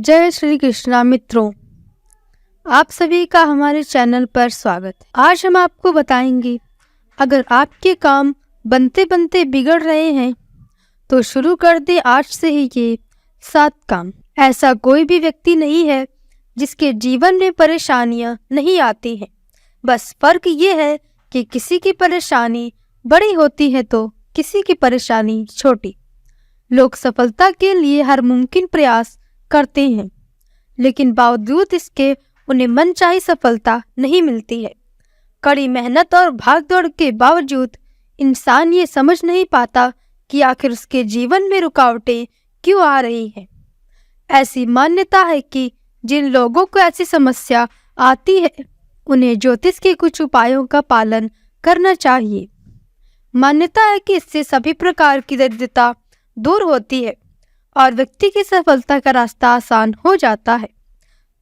जय श्री कृष्णा मित्रों, आप सभी का हमारे चैनल पर स्वागत है। आज हम आपको बताएंगे, अगर आपके काम बनते बनते बिगड़ रहे हैं तो शुरू कर दे आज से ही ये 7 काम। ऐसा कोई भी व्यक्ति नहीं है जिसके जीवन में परेशानियां नहीं आती हैं। बस फर्क ये है कि किसी की परेशानी बड़ी होती है तो किसी की परेशानी छोटी। लोग सफलता के लिए हर मुमकिन प्रयास करते हैं, लेकिन बावजूद इसके उन्हें मनचाही सफलता नहीं मिलती है। कड़ी मेहनत और भागदौड़ के बावजूद इंसान ये समझ नहीं पाता कि आखिर उसके जीवन में रुकावटें क्यों आ रही हैं। ऐसी मान्यता है कि जिन लोगों को ऐसी समस्या आती है उन्हें ज्योतिष के कुछ उपायों का पालन करना चाहिए। मान्यता है कि इससे सभी प्रकार की दरिद्रता दूर होती है और व्यक्ति की सफलता का रास्ता आसान हो जाता है।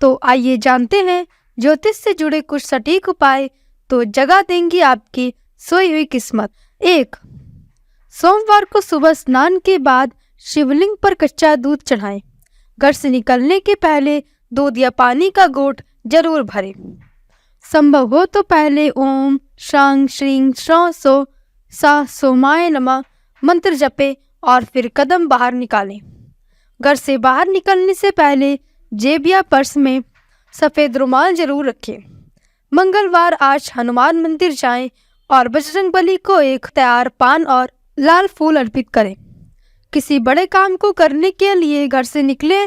तो आइए जानते हैं ज्योतिष से जुड़े कुछ सटीक उपाय तो जगा देंगी आपकी सोई हुई किस्मत। 1. सोमवार को सुबह स्नान के बाद शिवलिंग पर कच्चा दूध चढ़ाएं। घर से निकलने के पहले दूध या पानी का घोट जरूर भरें। संभव हो तो पहले ओम शांग श्रीं श्रौ सो सा सोमाय नमः मंत्र जपे और फिर कदम बाहर निकालें। घर से बाहर निकलने से पहले जेब या पर्स में सफ़ेद रुमाल जरूर रखें। मंगलवार आज हनुमान मंदिर जाएं और बजरंगबली को एक तैयार पान और लाल फूल अर्पित करें। किसी बड़े काम को करने के लिए घर से निकले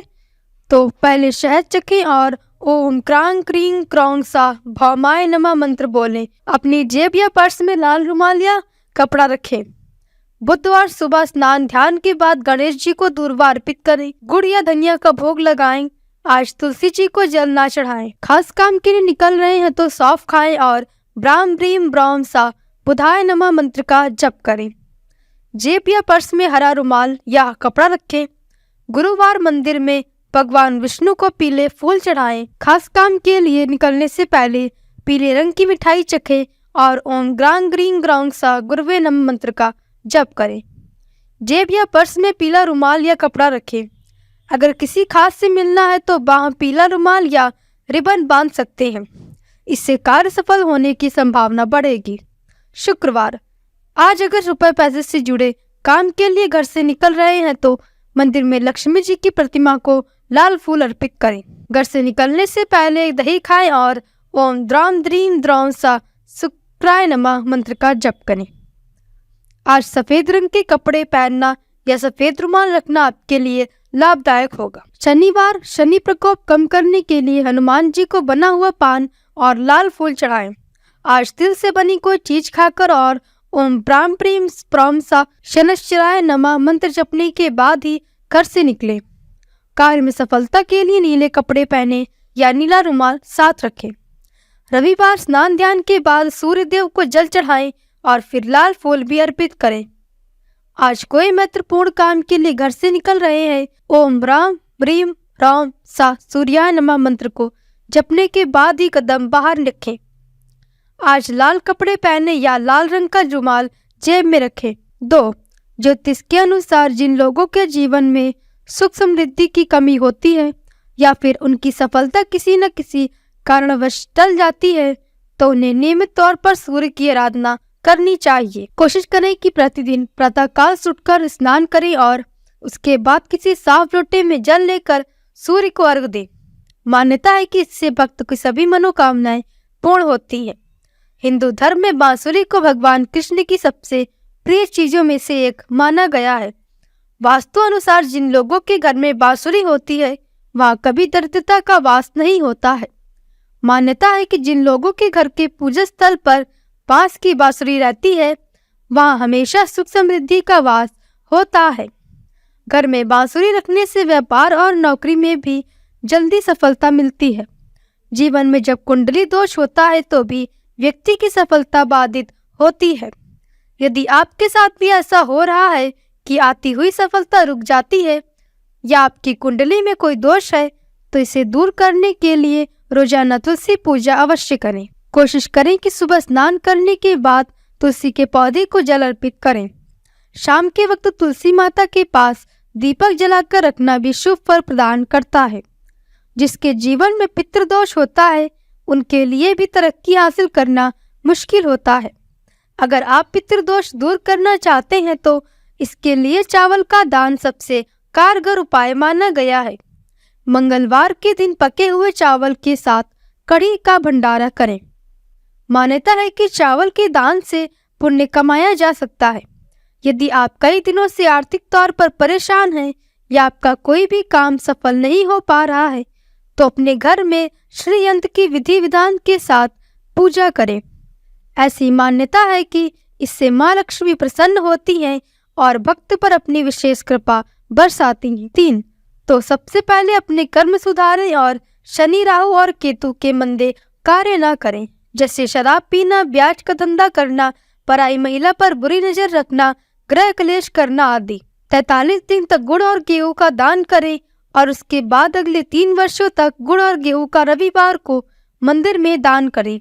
तो पहले शहद चखें और ओम क्रांग क्रीं क्रौंग सा भौमाय नमः मंत्र बोलें। अपनी जेब या पर्स में लाल रुमाल या कपड़ा रखें। बुधवार सुबह स्नान ध्यान के बाद गणेश जी को दूर्वा अर्पित करें। गुड़ या धनिया का भोग लगाएं। आज तुलसी जी को जल ना चढ़ाएं। खास काम के लिए निकल रहे हैं तो सौंफ खाएं और ब्राम ब्रीम ब्रौम सा बुधाय नमः मंत्र का जप करें। जेब या पर्स में हरा रुमाल या कपड़ा रखें। गुरुवार मंदिर में भगवान विष्णु को पीले फूल चढ़ाएं। खास काम के लिए निकलने से पहले पीले रंग की मिठाई चखें और ओम ग्रांग ग्रीं ग्रौंग सा गुरुवे नमः मंत्र का जप करें। जेब या पर्स में पीला रुमाल या कपड़ा रखें। अगर किसी खास से मिलना है तो बाह पीला रुमाल या रिबन बांध सकते हैं। इससे कार्य सफल होने की संभावना बढ़ेगी। शुक्रवार आज अगर रुपए पैसे से जुड़े काम के लिए घर से निकल रहे हैं तो मंदिर में लक्ष्मी जी की प्रतिमा को लाल फूल अर्पित करें। घर से निकलने से पहले दही खाएं और ओम द्राम द्रीम द्रौम सा शुक्राय नमः मंत्र का जप करें। आज सफेद रंग के कपड़े पहनना या सफेद रुमाल रखना आपके लिए लाभदायक होगा। शनिवार शनि प्रकोप कम करने के लिए हनुमान जी को बना हुआ पान और लाल फूल चढ़ाएं। आज तिल से बनी कोई चीज खाकर और ओम ब्राम प्रीम प्रौम सा शनश्चराय नमः मंत्र जपने के बाद ही घर से निकले। कार्य में सफलता के लिए नीले कपड़े पहने या नीला रुमाल साथ रखें। रविवार स्नान ध्यान के बाद सूर्य देव को जल चढ़ाएं और फिर लाल फूल भी अर्पित करें। आज कोई महत्वपूर्ण काम के लिए घर से निकल रहे हैं, ओम ब्राम ब्रीम राम सा सूर्याय नमः मंत्र को जपने के बाद ही कदम बाहर रखें। आज लाल कपड़े पहने या लाल रंग का रुमाल जेब में रखें। 2. ज्योतिष के अनुसार जिन लोगों के जीवन में सुख समृद्धि की कमी होती है या फिर उनकी सफलता किसी न किसी कारणवश टल जाती है तो उन्हें नियमित तौर पर सूर्य की आराधना करनी चाहिए। कोशिश करें कि प्रतिदिन प्रातःकाल उठकर स्नान करें और उसके बाद किसी साफ लोटे में जल लेकर सूर्य को अर्घ दें। मान्यता है कि इससे भक्त की सभी मनोकामनाएं पूर्ण होती हैं। हिंदू धर्म में बांसुरी को भगवान कृष्ण की सबसे प्रिय चीजों में से एक माना गया है। वास्तु अनुसार जिन लोगों के घर में बांसुरी होती है वहाँ कभी दरिद्रता का वास नहीं होता है। मान्यता है कि जिन लोगों के घर के पूजा स्थल पर बांस की बांसुरी रहती है वहाँ हमेशा सुख समृद्धि का वास होता है। घर में बांसुरी रखने से व्यापार और नौकरी में भी जल्दी सफलता मिलती है। जीवन में जब कुंडली दोष होता है तो भी व्यक्ति की सफलता बाधित होती है। यदि आपके साथ भी ऐसा हो रहा है कि आती हुई सफलता रुक जाती है या आपकी कुंडली में कोई दोष है तो इसे दूर करने के लिए रोजाना तुलसी पूजा अवश्य करें। कोशिश करें कि सुबह स्नान करने के बाद तुलसी के पौधे को जल अर्पित करें। शाम के वक्त तुलसी माता के पास दीपक जलाकर रखना भी शुभ फल प्रदान करता है। जिसके जीवन में पितृदोष होता है उनके लिए भी तरक्की हासिल करना मुश्किल होता है। अगर आप पितृदोष दूर करना चाहते हैं तो इसके लिए चावल का दान सबसे कारगर उपाय माना गया है। मंगलवार के दिन पके हुए चावल के साथ कढ़ी का भंडारा करें। मान्यता है कि चावल के दान से पुण्य कमाया जा सकता है। यदि आप कई दिनों से आर्थिक तौर पर परेशान हैं या आपका कोई भी काम सफल नहीं हो पा रहा है तो अपने घर में श्री यंत्र की विधि विधान के साथ पूजा करें। ऐसी मान्यता है कि इससे माँ लक्ष्मी प्रसन्न होती हैं और भक्त पर अपनी विशेष कृपा बरसाती हैं। 3. तो सबसे पहले अपने कर्म सुधारें और शनि, राहु और केतु के मंदे कार्य न करें, जैसे शराब पीना, ब्याज का धंधा करना, पराई महिला पर बुरी नजर रखना, ग्रह क्लेश करना आदि। 43 दिन तक गुड़ और गेहूं का दान करें और उसके बाद अगले 3 वर्षों तक गुड़ और गेहूं का रविवार को मंदिर में दान करें।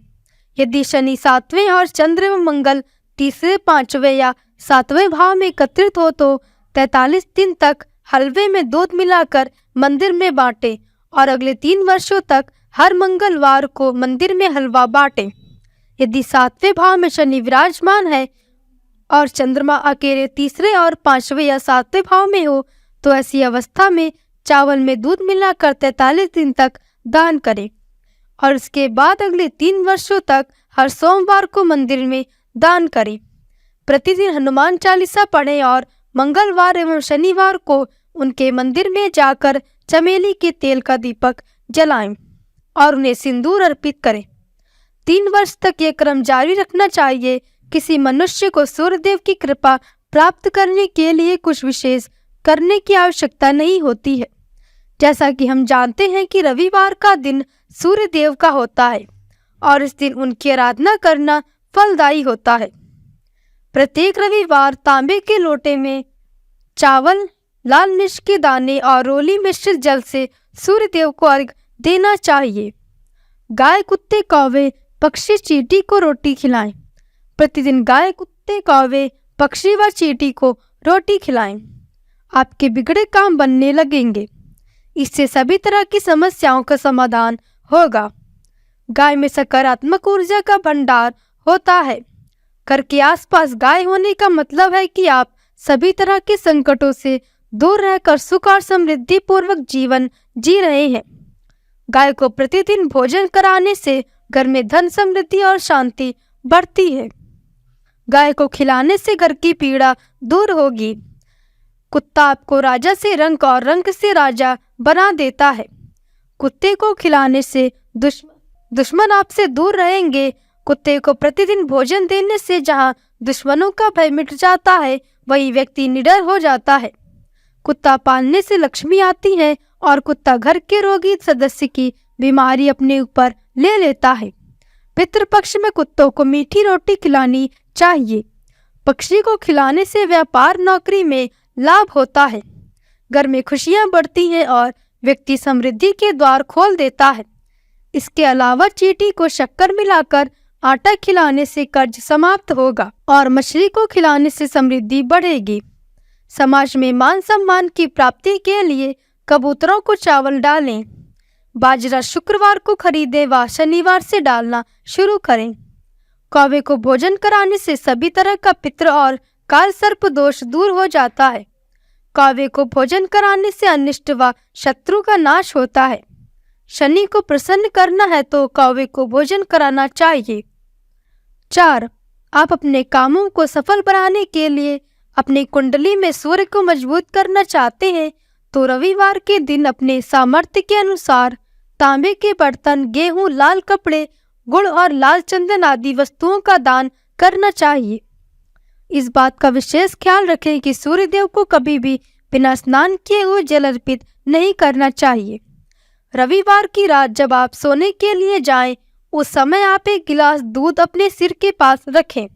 यदि शनि 7वें और चंद्र एवं मंगल 3रे, 5वें या 7वें भाव में एकत्रित हो तो 43 दिन तक हलवे में दूध मिलाकर मंदिर में बांटें और अगले 3 वर्षों तक हर मंगलवार को मंदिर में हलवा बांटें। यदि 7वें भाव में शनि विराजमान है और चंद्रमा अकेले 3रे और 5वें या 7वें भाव में हो तो ऐसी अवस्था में चावल में दूध मिलाकर 43 दिन तक दान करें और उसके बाद अगले 3 वर्षों तक हर सोमवार को मंदिर में दान करें। प्रतिदिन हनुमान चालीसा पढ़ें और मंगलवार एवं शनिवार को उनके मंदिर में जाकर चमेली के तेल का दीपक जलाएं और उन्हें सिंदूर अर्पित करें। 3 वर्ष तक ये क्रम जारी रखना चाहिए। किसी मनुष्य को सूर्यदेव की कृपा प्राप्त करने के लिए कुछ विशेष करने की आवश्यकता नहीं होती है। जैसा कि हम जानते हैं कि रविवार का दिन सूर्यदेव का होता है और इस दिन उनकी आराधना करना फलदायी होता है। प्रत्येक रविवार तांबे के लोटे में चावल, लाल मिर्च के दाने और रोली मिश्रित जल से सूर्यदेव को अर्घ्य देना चाहिए। गाय, कुत्ते, कौवे, पक्षी, चींटी को रोटी खिलाएं। प्रतिदिन गाय, कुत्ते, कौवे, पक्षी व चींटी को रोटी खिलाएं। आपके बिगड़े काम बनने लगेंगे। इससे सभी तरह की समस्याओं का समाधान होगा। गाय में सकारात्मक ऊर्जा का भंडार होता है। घर के आसपास गाय होने का मतलब है कि आप सभी तरह के संकटों से दूर रहकर सुख और समृद्धि पूर्वक जीवन जी रहे हैं। गाय को प्रतिदिन भोजन कराने से घर में धन, समृद्धि और शांति बढ़ती है। गाय को खिलाने से घर की पीड़ा दूर होगी। कुत्ता आपको राजा से रंक और रंक से राजा बना देता है। कुत्ते को खिलाने से दुश्मन आपसे दूर रहेंगे। कुत्ते को प्रतिदिन भोजन देने से जहां दुश्मनों का भय मिट जाता है वही व्यक्ति निडर हो जाता है। कुत्ता पालने से लक्ष्मी आती है और कुत्ता घर के रोगी सदस्य की बीमारी अपने ऊपर ले लेता है। पितृपक्ष में कुत्तों को मीठी रोटी खिलानी चाहिए। पक्षी को खिलाने से व्यापार, नौकरी में लाभ होता है। घर में खुशियां बढ़ती हैं और व्यक्ति समृद्धि के द्वार खोल देता है। इसके अलावा चींटी को शक्कर मिलाकर आटा खिलाने से कर्ज समाप्त होगा और मछली को खिलाने से समृद्धि बढ़ेगी। समाज में मान सम्मान की प्राप्ति के लिए कबूतरों को चावल डालें। बाजरा शुक्रवार को खरीदें व शनिवार से डालना शुरू करें। कौवे को भोजन कराने से सभी तरह का पितृ और काल सर्प दोष दूर हो जाता है। कौवे को भोजन कराने से अनिष्ट व शत्रु का नाश होता है। शनि को प्रसन्न करना है तो कौवे को भोजन कराना चाहिए। 4. आप अपने कामों को सफल बनाने के लिए अपनी कुंडली में सूर्य को मजबूत करना चाहते हैं तो रविवार के दिन अपने सामर्थ्य के अनुसार तांबे के बर्तन, गेहूं, लाल कपड़े, गुड़ और लाल चंदन आदि वस्तुओं का दान करना चाहिए। इस बात का विशेष ख्याल रखें कि सूर्यदेव को कभी भी बिना स्नान किए हुए जल अर्पित नहीं करना चाहिए। रविवार की रात जब आप सोने के लिए जाएं, उस समय आप एक गिलास दूध अपने सिर के पास रखें।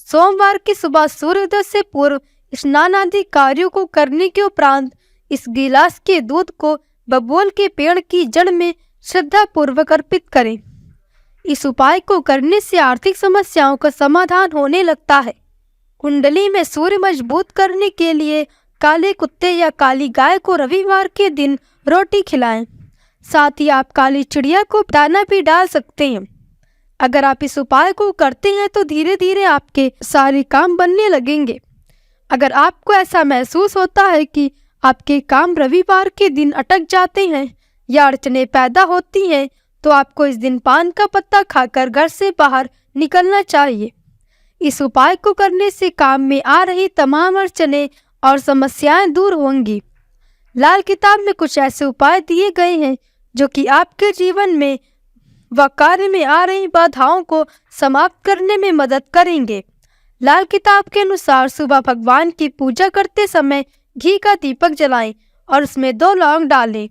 सोमवार की सुबह सूर्योदय से पूर्व स्नान आदि कार्यों को करने के उपरांत इस गिलास के दूध को बबूल के पेड़ की जड़ में श्रद्धा पूर्वक अर्पित करें। इस उपाय को करने से आर्थिक समस्याओं का समाधान होने लगता है। कुंडली में सूर्य मजबूत करने के लिए काले कुत्ते या काली गाय को रविवार के दिन रोटी खिलाएं। साथ ही आप काली चिड़िया को दाना भी डाल सकते हैं। अगर आप इस उपाय को करते हैं तो धीरे धीरे आपके सारे काम बनने लगेंगे। अगर आपको ऐसा महसूस होता है कि आपके काम रविवार के दिन अटक जाते हैं या अड़चनें पैदा होती हैं, तो आपको इस दिन पान का पत्ता खाकर घर से बाहर निकलना चाहिए। इस उपाय को करने से काम में आ रही तमाम अड़चनें और समस्याएं दूर होंगी। लाल किताब में कुछ ऐसे उपाय दिए गए हैं जो कि आपके जीवन में व कार्य में आ रही बाधाओं को समाप्त करने में मदद करेंगे। लाल किताब के अनुसार सुबह भगवान की पूजा करते समय घी का दीपक जलाएं और उसमें 2 लौंग डालें।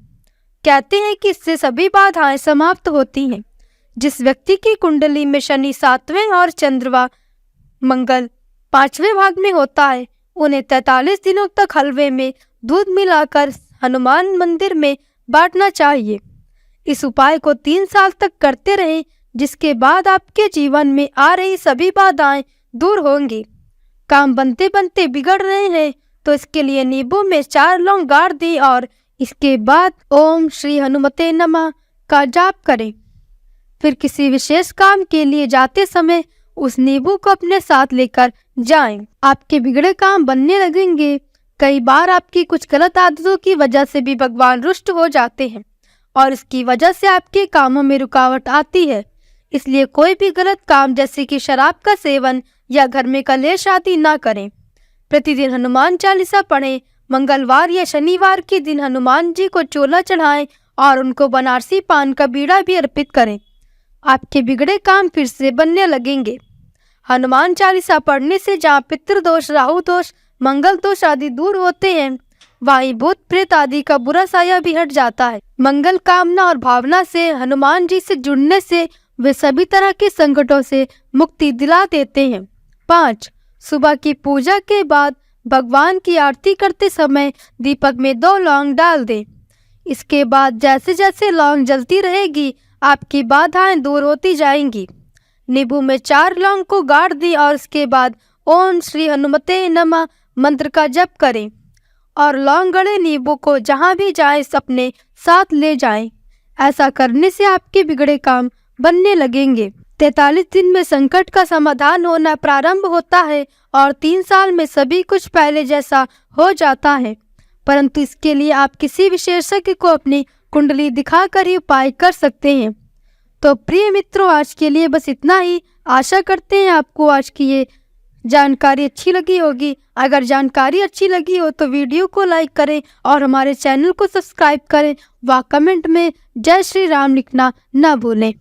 कहते हैं कि इससे सभी बाधाएं समाप्त होती हैं। जिस व्यक्ति की कुंडली में शनि 7वें और चंद्रमा मंगल 5वें भाग में होता है, उन्हें 43 दिनों तक हलवे में दूध मिलाकर हनुमान मंदिर में बांटना चाहिए। इस उपाय को 3 साल तक करते रहें, जिसके बाद आपके जीवन में आ रही सभी बाधाएं दूर होंगी। काम बनते बनते बिगड़ रहे हैं तो इसके लिए नींबू में 4 लौंग गाड़ दें और इसके बाद ओम श्री हनुमते नमः का जाप करें। फिर किसी विशेष काम के लिए जाते समय उस नींबू को अपने साथ लेकर जाएं। आपके बिगड़े काम बनने लगेंगे। कई बार आपकी कुछ गलत आदतों की वजह से भी भगवान रुष्ट हो जाते हैं और इसकी वजह से आपके कामों में रुकावट आती है। इसलिए कोई भी गलत काम जैसे कि शराब का सेवन या घर में कलेश आदि ना करें। प्रतिदिन हनुमान चालीसा पढ़ें। मंगलवार या शनिवार के दिन हनुमान जी को चोला चढ़ाएं और उनको बनारसी पान का बीड़ा भी अर्पित करें। आपके बिगड़े काम फिर से बनने लगेंगे। हनुमान चालीसा पढ़ने से जहाँ पितृदोष, राहु दोष, मंगल दोष आदि दूर होते हैं, वहीं भूत प्रेत आदि का बुरा साया भी हट जाता है। मंगल कामना और भावना से हनुमान जी से जुड़ने से वे सभी तरह के संकटों से मुक्ति दिला देते हैं। 5. सुबह की पूजा के बाद भगवान की आरती करते समय दीपक में 2 लौंग डाल दें। इसके बाद जैसे जैसे लौंग जलती रहेगी, आपकी बाधाएं दूर होती जाएंगी। नींबू में 4 लौंग को गाड़ दें और इसके बाद ओम श्री हनुमते नमः मंत्र का जप करें और लौंग गड़े नींबू को जहां भी जाएं अपने साथ ले जाएं। ऐसा करने से आपके बिगड़े काम बनने लगेंगे। 43 दिन में संकट का समाधान होना प्रारंभ होता है और 3 साल में सभी कुछ पहले जैसा हो जाता है। परंतु इसके लिए आप किसी विशेषज्ञ को अपनी कुंडली दिखाकर ही उपाय कर सकते हैं। तो प्रिय मित्रों, आज के लिए बस इतना ही। आशा करते हैं आपको आज की ये जानकारी अच्छी लगी होगी। अगर जानकारी अच्छी लगी हो तो वीडियो को लाइक करें और हमारे चैनल को सब्सक्राइब करें व कमेंट में जय श्री राम लिखना न भूलें।